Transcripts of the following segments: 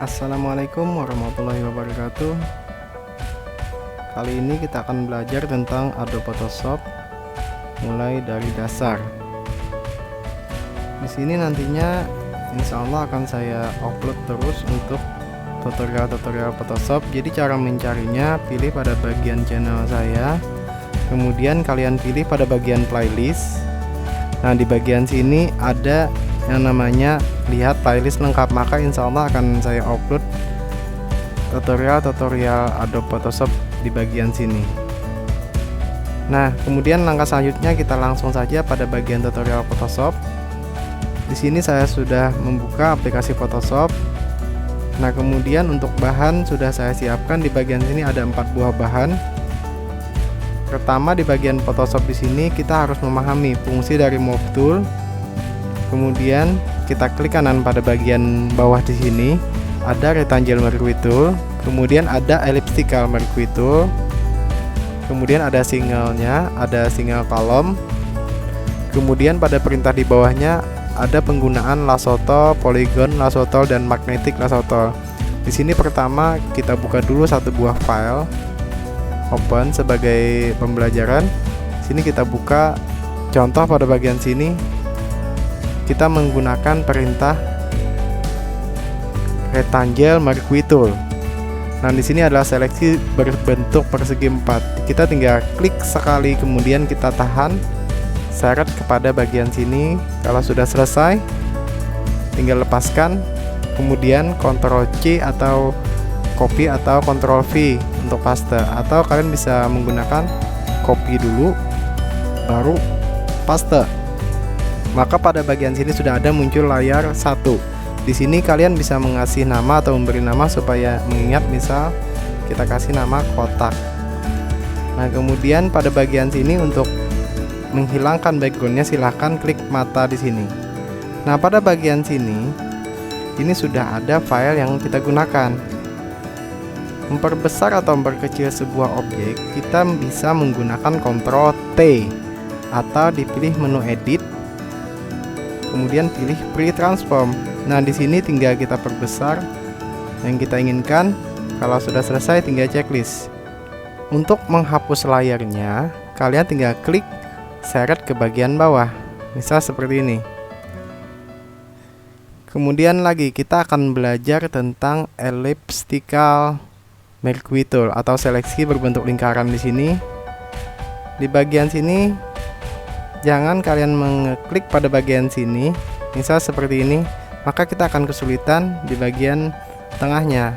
Assalamualaikum warahmatullahi wabarakatuh. Kali ini kita akan belajar tentang Adobe Photoshop mulai dari dasar. Di sini nantinya insya Allah akan saya upload terus untuk tutorial-tutorial Photoshop. Jadi cara mencarinya, pilih pada bagian channel saya, kemudian kalian pilih pada bagian playlist. Nah, di bagian sini ada yang namanya lihat playlist lengkap, maka insya Allah akan saya upload tutorial Adobe Photoshop di bagian sini. Nah, kemudian langkah selanjutnya kita langsung saja pada bagian tutorial Photoshop. Di sini saya sudah membuka aplikasi Photoshop. Nah, kemudian untuk bahan sudah saya siapkan. Di bagian sini ada 4 buah bahan. Pertama, di bagian Photoshop di sini kita harus memahami fungsi dari Move Tool. Kemudian kita klik kanan pada bagian bawah di sini ada Rectangle Mercury Tool, kemudian ada Elliptical Mercury Tool, kemudian ada singlenya, ada single column, kemudian pada perintah di bawahnya ada penggunaan lasso tool, polygon lasso tool, dan magnetic lasso tool. Di sini pertama kita buka dulu satu buah file, open sebagai pembelajaran. Sini kita buka contoh pada bagian sini. Kita menggunakan perintah Rectangle Mercury Tool. Nah, di sini adalah seleksi berbentuk persegi 4. Kita tinggal klik sekali, kemudian kita tahan, seret kepada bagian sini. Kalau sudah selesai, tinggal lepaskan, kemudian Ctrl C atau copy atau Ctrl V untuk paste, atau kalian bisa menggunakan copy dulu baru paste. Maka pada bagian sini sudah ada muncul layar 1. Di sini kalian bisa mengasih nama atau memberi nama supaya mengingat, misal kita kasih nama kotak. Nah, kemudian pada bagian sini untuk menghilangkan backgroundnya silahkan klik mata di sini. Nah, pada bagian sini ini sudah ada file yang kita gunakan. Memperbesar atau memperkecil sebuah objek kita bisa menggunakan Ctrl T atau dipilih menu edit, kemudian pilih Pre Transform. Nah, di sini tinggal kita perbesar yang kita inginkan. Kalau sudah selesai tinggal checklist. Untuk menghapus layarnya, kalian tinggal klik seret ke bagian bawah, misal seperti ini. Kemudian lagi kita akan belajar tentang Elliptical Mercury Tool atau seleksi berbentuk lingkaran. Di sini di bagian sini jangan kalian mengeklik pada bagian sini, misal seperti ini, maka kita akan kesulitan di bagian tengahnya.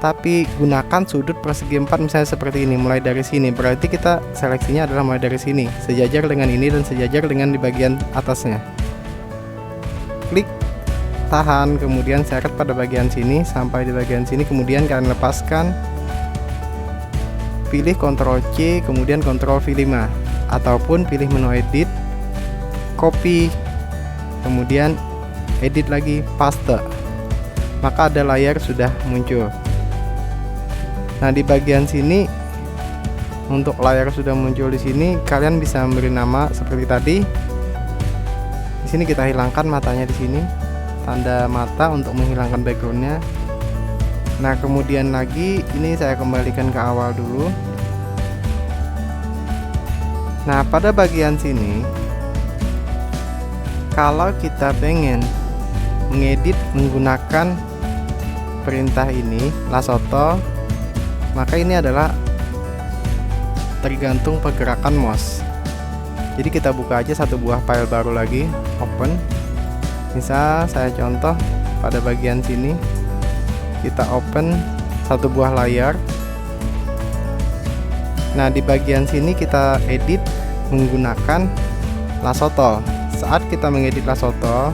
Tapi gunakan sudut persegi 4 misalnya seperti ini, mulai dari sini. Berarti kita seleksinya adalah mulai dari sini, sejajar dengan ini dan sejajar dengan di bagian atasnya. Klik, tahan, kemudian seret pada bagian sini sampai di bagian sini, kemudian kalian lepaskan. Pilih Ctrl C, kemudian Ctrl V5, ataupun pilih menu edit, copy, kemudian edit lagi, paste. Maka ada layar sudah muncul. Nah, di bagian sini untuk layar sudah muncul di sini, kalian bisa memberi nama seperti tadi. Di sini kita hilangkan matanya di sini, tanda mata untuk menghilangkan backgroundnya. Nah, kemudian lagi ini saya kembalikan ke awal dulu. Nah, pada bagian sini kalau kita pengen mengedit menggunakan perintah ini lasso tool, maka ini adalah tergantung pergerakan mouse. Jadi kita buka aja satu buah file baru lagi, open. Misal saya contoh pada bagian sini kita open satu buah layar. Nah, di bagian sini kita edit menggunakan lasso tool. Saat kita mengedit lasso tool,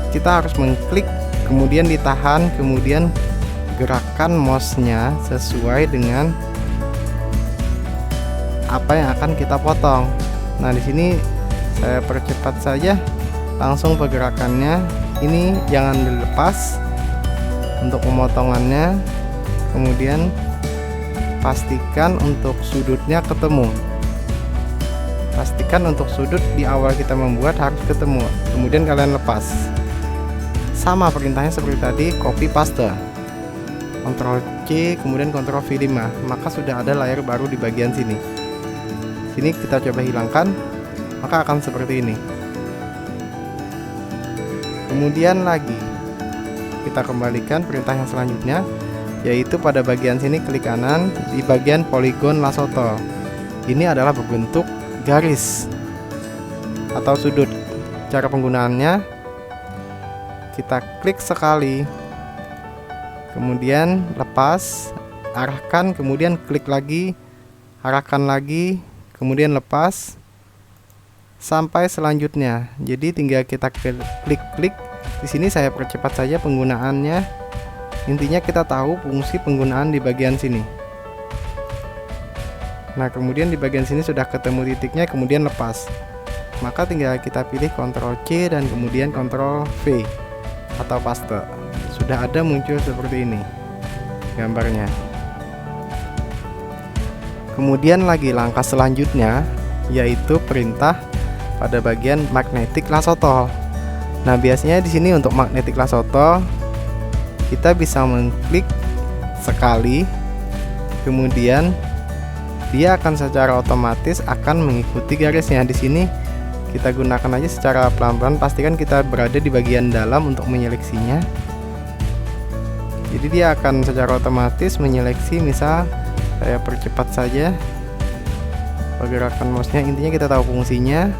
kita harus mengklik, kemudian ditahan, kemudian gerakan mouse-nya sesuai dengan apa yang akan kita potong. Nah, di sini saya percepat saja langsung pergerakannya. Ini jangan dilepas untuk pemotongannya, kemudian pastikan untuk sudutnya ketemu. Pastikan untuk sudut di awal kita membuat harus ketemu, kemudian kalian lepas. Sama perintahnya seperti tadi, copy paste. Ctrl C kemudian Ctrl V5, maka sudah ada layar baru di bagian sini. Sini kita coba hilangkan, maka akan seperti ini. Kemudian lagi kita kembalikan perintah yang selanjutnya, yaitu pada bagian sini klik kanan di bagian polygon lasoto. Ini adalah berbentuk garis atau sudut. Cara penggunaannya, kita klik sekali, kemudian lepas, arahkan, kemudian klik lagi, arahkan lagi, kemudian lepas sampai selanjutnya. Jadi tinggal kita klik-klik. Di sini saya percepat saja penggunaannya. Intinya kita tahu fungsi penggunaan di bagian sini. Nah, kemudian di bagian sini sudah ketemu titiknya, kemudian lepas. Maka tinggal kita pilih Ctrl C dan kemudian Ctrl V atau paste. Sudah ada muncul seperti ini gambarnya. Kemudian lagi langkah selanjutnya, yaitu perintah pada bagian magnetic lasoto. Nah, biasanya di sini untuk magnetic lasoto kita bisa mengklik sekali, kemudian dia akan secara otomatis akan mengikuti garisnya. Di sini kita gunakan aja secara pelan-pelan, pastikan kita berada di bagian dalam untuk menyeleksinya. Jadi dia akan secara otomatis menyeleksi. Misal saya percepat saja pergerakan mouse-nya, intinya kita tahu fungsinya.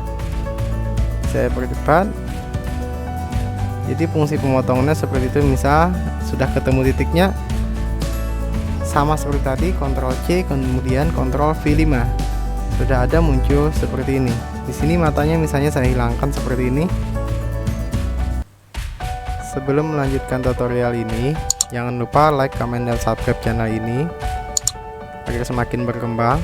Saya percepat. Jadi fungsi pemotongannya seperti itu. Misal sudah ketemu titiknya, sama seperti tadi, Ctrl C kemudian Ctrl V5. Sudah ada muncul seperti ini. Di sini matanya misalnya saya hilangkan seperti ini. Sebelum melanjutkan tutorial ini, jangan lupa like, comment, dan subscribe channel ini agar semakin berkembang.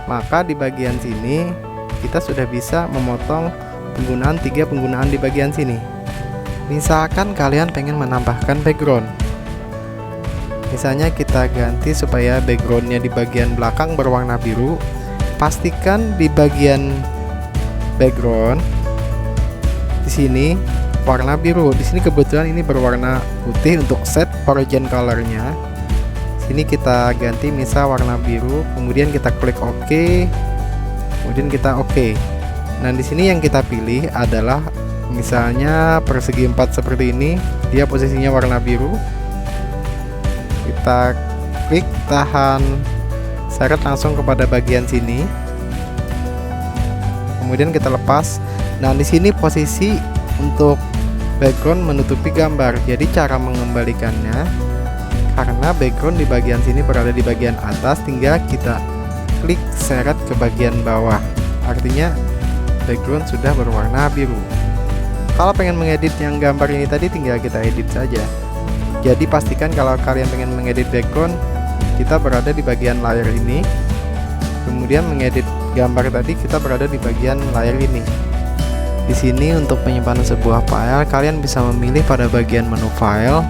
Maka di bagian sini kita sudah bisa memotong penggunaan 3 penggunaan di bagian sini. Misalkan kalian pengen menambahkan background, misalnya kita ganti supaya backgroundnya di bagian belakang berwarna biru. Pastikan di bagian background di sini warna biru. Di sini kebetulan ini berwarna putih untuk set foreground colornya. Sini kita ganti misal warna biru, kemudian kita klik OK, kemudian kita OK. Nah, di sini yang kita pilih adalah misalnya persegi 4 seperti ini, dia posisinya warna biru. Kita klik, tahan, seret langsung kepada bagian sini, kemudian kita lepas. Nah, di sini posisi untuk background menutupi gambar. Jadi cara mengembalikannya, karena background di bagian sini berada di bagian atas, tinggal kita klik seret ke bagian bawah. Artinya background sudah berwarna biru. Kalau pengen mengedit yang gambar ini tadi, tinggal kita edit saja. Jadi pastikan kalau kalian pengen mengedit background, kita berada di bagian layar ini. Kemudian mengedit gambar tadi, kita berada di bagian layar ini. Di sini untuk penyimpanan sebuah file, kalian bisa memilih pada bagian menu file.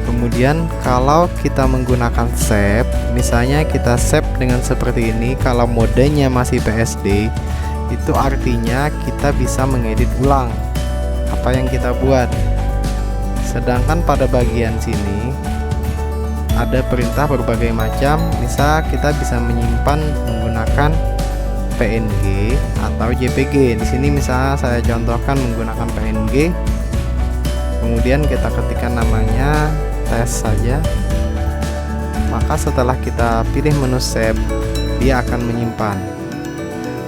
Kemudian kalau kita menggunakan save, misalnya kita save dengan seperti ini, kalau modenya masih PSD, itu artinya kita bisa mengedit ulang apa yang kita buat. Sedangkan pada bagian sini ada perintah berbagai macam. Misal kita bisa menyimpan menggunakan PNG atau JPG. Di sini misalnya saya contohkan menggunakan PNG. Kemudian kita ketikkan namanya tes saja. Maka setelah kita pilih menu save, dia akan menyimpan.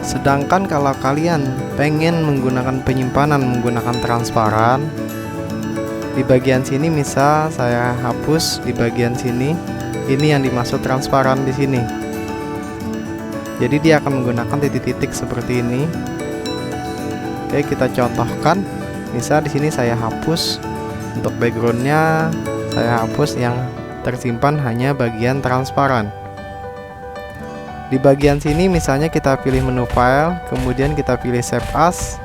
Sedangkan kalau kalian pengen menggunakan penyimpanan menggunakan transparan, di bagian sini misal saya hapus di bagian sini, ini yang dimaksud transparan di sini. Jadi dia akan menggunakan titik-titik seperti ini. Oke, kita contohkan. Misal di sini saya hapus untuk backgroundnya, saya hapus yang tersimpan hanya bagian transparan. Di bagian sini misalnya kita pilih menu file, kemudian kita pilih save as.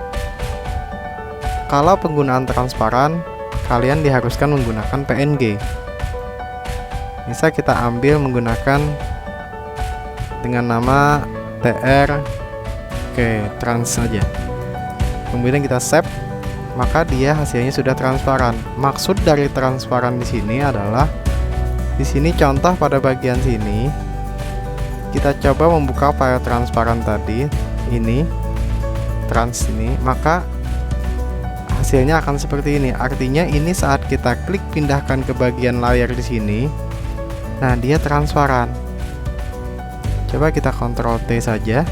Kalau penggunaan transparan, kalian diharuskan menggunakan PNG. Misal kita ambil menggunakan dengan nama TR Oke, trans saja. Kemudian kita save, maka dia hasilnya sudah transparan. Maksud dari transparan di sini adalah di sini contoh pada bagian sini kita coba membuka file transparan tadi, ini trans ini, maka hasilnya akan seperti ini. Artinya ini saat kita klik pindahkan ke bagian layar di sini, nah dia transparan. Coba kita Ctrl T saja,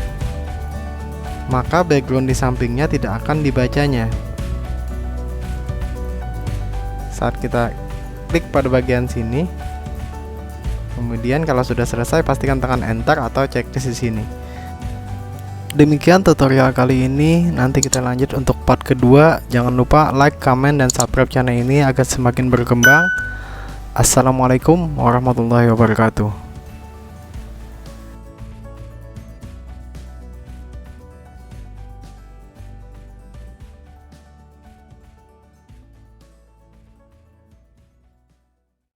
maka background di sampingnya tidak akan dibacanya. Saat kita klik pada bagian sini, kemudian kalau sudah selesai pastikan tekan enter atau checklist di sini. Demikian tutorial kali ini. Nanti kita lanjut untuk part kedua. Jangan lupa like, comment, dan subscribe channel ini agar semakin berkembang. Assalamualaikum warahmatullahi wabarakatuh.